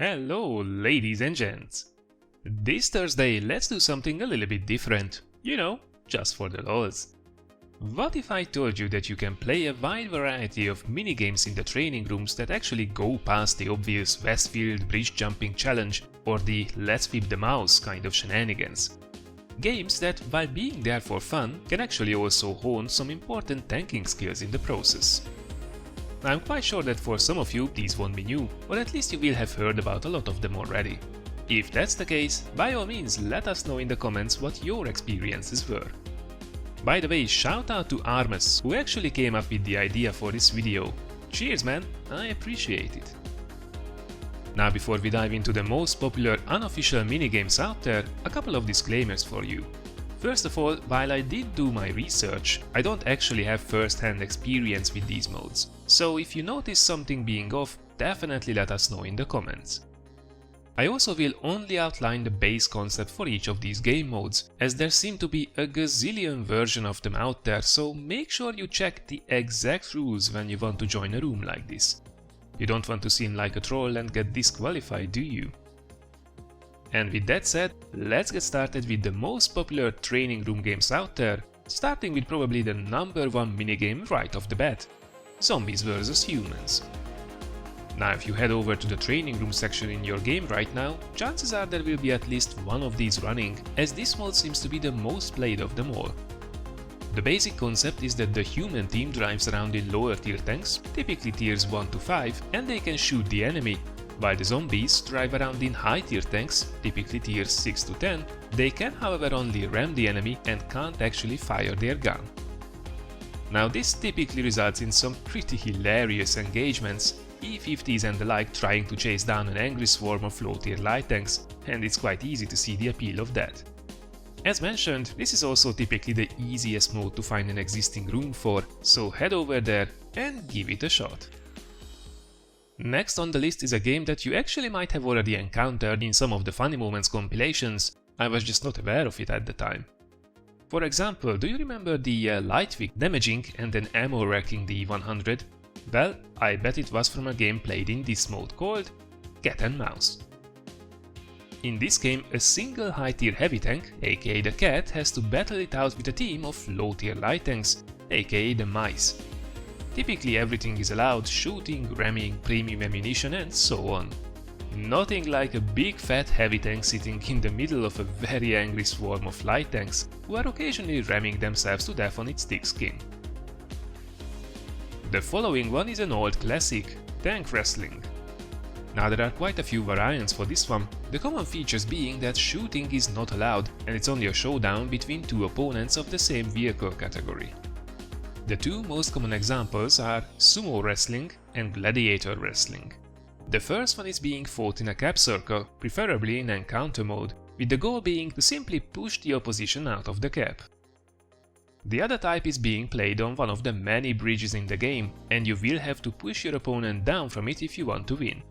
Hello, ladies and gents! This Thursday, let's do something a little bit different. You know, just for the lols. What if I told you that you can play a wide variety of minigames in the training rooms that actually go past the obvious Westfield bridge jumping challenge or the let's whip the mouse kind of shenanigans? Games that, while being there for fun, can actually also hone some important tanking skills in the process. I'm quite sure that for some of you these won't be new, or at least you will have heard about a lot of them already. If that's the case, by all means let us know in the comments what your experiences were. By the way, shout out to Armas, who actually came up with the idea for this video. Cheers man, I appreciate it. Now before we dive into the most popular unofficial minigames out there, a couple of disclaimers for you. First of all, while I did do my research, I don't actually have first-hand experience with these modes, so if you notice something being off, definitely let us know in the comments. I also will only outline the base concept for each of these game modes, as there seem to be a gazillion versions of them out there, so make sure you check the exact rules when you want to join a room like this. You don't want to seem like a troll and get disqualified, do you? And with that said, let's get started with the most popular training room games out there, starting with probably the number one minigame right off the bat: Zombies vs Humans. Now if you head over to the training room section in your game right now, chances are there will be at least one of these running, as this mode seems to be the most played of them all. The basic concept is that the human team drives around in lower tier tanks, typically tiers 1 to 5, and they can shoot the enemy, while the zombies drive around in high tier tanks, typically tiers 6 to 10, they can however only ram the enemy and can't actually fire their gun. Now this typically results in some pretty hilarious engagements, E50s and the like trying to chase down an angry swarm of low tier light tanks, and it's quite easy to see the appeal of that. As mentioned, this is also typically the easiest mode to find an existing room for, so head over there and give it a shot. Next on the list is a game that you actually might have already encountered in some of the Funny Moments compilations, I was just not aware of it at the time. For example, do you remember the light wick damaging and then ammo wrecking the 100? Well, I bet it was from a game played in this mode called Cat and Mouse. In this game, a single high tier heavy tank, aka the Cat, has to battle it out with a team of low tier light tanks, aka the Mice. Typically everything is allowed: shooting, ramming, premium ammunition and so on. Nothing like a big fat heavy tank sitting in the middle of a very angry swarm of light tanks, who are occasionally ramming themselves to death on its thick skin. The following one is an old classic, tank wrestling. Now there are quite a few variants for this one, the common features being that shooting is not allowed and it's only a showdown between two opponents of the same vehicle category. The two most common examples are sumo wrestling and gladiator wrestling. The first one is being fought in a cap circle, preferably in encounter mode, with the goal being to simply push the opposition out of the cap. The other type is being played on one of the many bridges in the game, and you will have to push your opponent down from it if you want to win.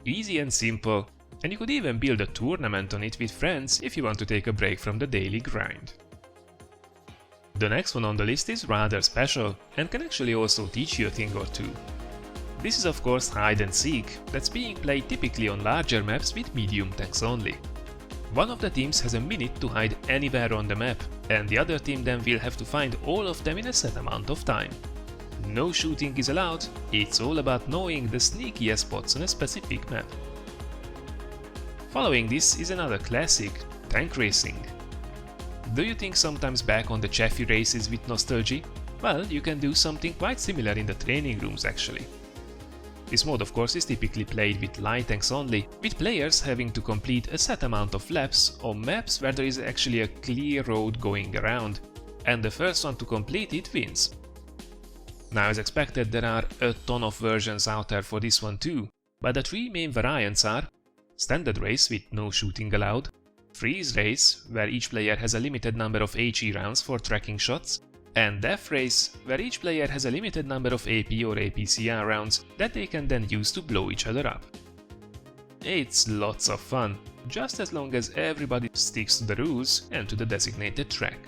Easy and simple, and you could even build a tournament on it with friends if you want to take a break from the daily grind. The next one on the list is rather special, and can actually also teach you a thing or two. This is of course hide and seek, that's being played typically on larger maps with medium tanks only. One of the teams has a minute to hide anywhere on the map, and the other team then will have to find all of them in a set amount of time. No shooting is allowed, it's all about knowing the sneakiest spots on a specific map. Following this is another classic, tank racing. Do you think sometimes back on the Chaffee races with nostalgia? Well, you can do something quite similar in the training rooms actually. This mode of course is typically played with light tanks only, with players having to complete a set amount of laps on maps where there is actually a clear road going around, and the first one to complete it wins. Now as expected, there are a ton of versions out there for this one too, but the three main variants are standard race with no shooting allowed, freeze race, where each player has a limited number of HE rounds for tracking shots, and death race, where each player has a limited number of AP or APCR rounds that they can then use to blow each other up. It's lots of fun, just as long as everybody sticks to the rules and to the designated track.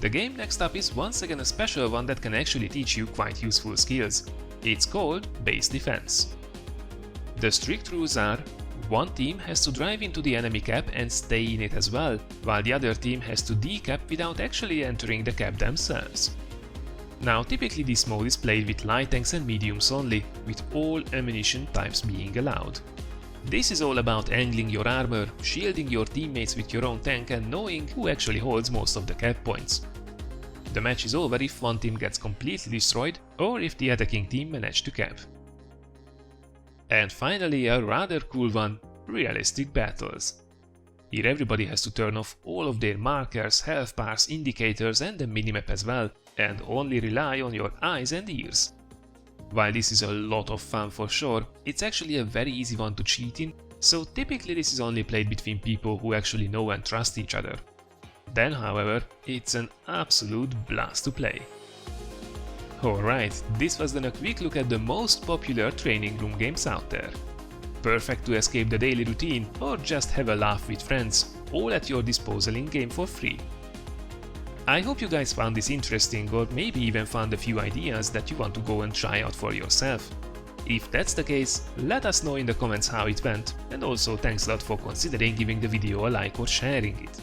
The game next up is once again a special one that can actually teach you quite useful skills. It's called Base Defense. The strict rules are: one team has to drive into the enemy cap and stay in it as well, while the other team has to decap without actually entering the cap themselves. Now typically this mode is played with light tanks and mediums only, with all ammunition types being allowed. This is all about angling your armor, shielding your teammates with your own tank and knowing who actually holds most of the cap points. The match is over if one team gets completely destroyed or if the attacking team managed to cap. And finally a rather cool one, realistic battles. Here everybody has to turn off all of their markers, health bars, indicators and the minimap as well, and only rely on your eyes and ears. While this is a lot of fun for sure, it's actually a very easy one to cheat in, so typically this is only played between people who actually know and trust each other. Then, however, it's an absolute blast to play. Alright, this was then a quick look at the most popular training room games out there. Perfect to escape the daily routine or just have a laugh with friends, all at your disposal in-game for free. I hope you guys found this interesting or maybe even found a few ideas that you want to go and try out for yourself. If that's the case, let us know in the comments how it went, and also thanks a lot for considering giving the video a like or sharing it.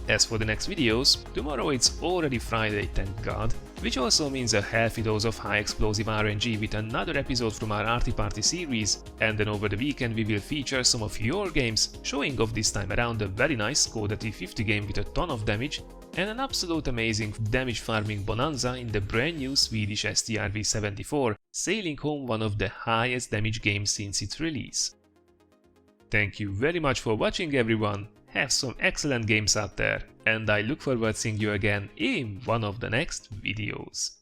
As for the next videos, tomorrow it's already Friday, thank God, which also means a healthy dose of high explosive RNG with another episode from our Arty Party series, and then over the weekend we will feature some of your games, showing off this time around a very nice Skoda T50 game with a ton of damage, and an absolute amazing damage farming bonanza in the brand new Swedish STRV-74, sailing home one of the highest damage games since its release. Thank you very much for watching everyone, have some excellent games out there, and I look forward to seeing you again in one of the next videos.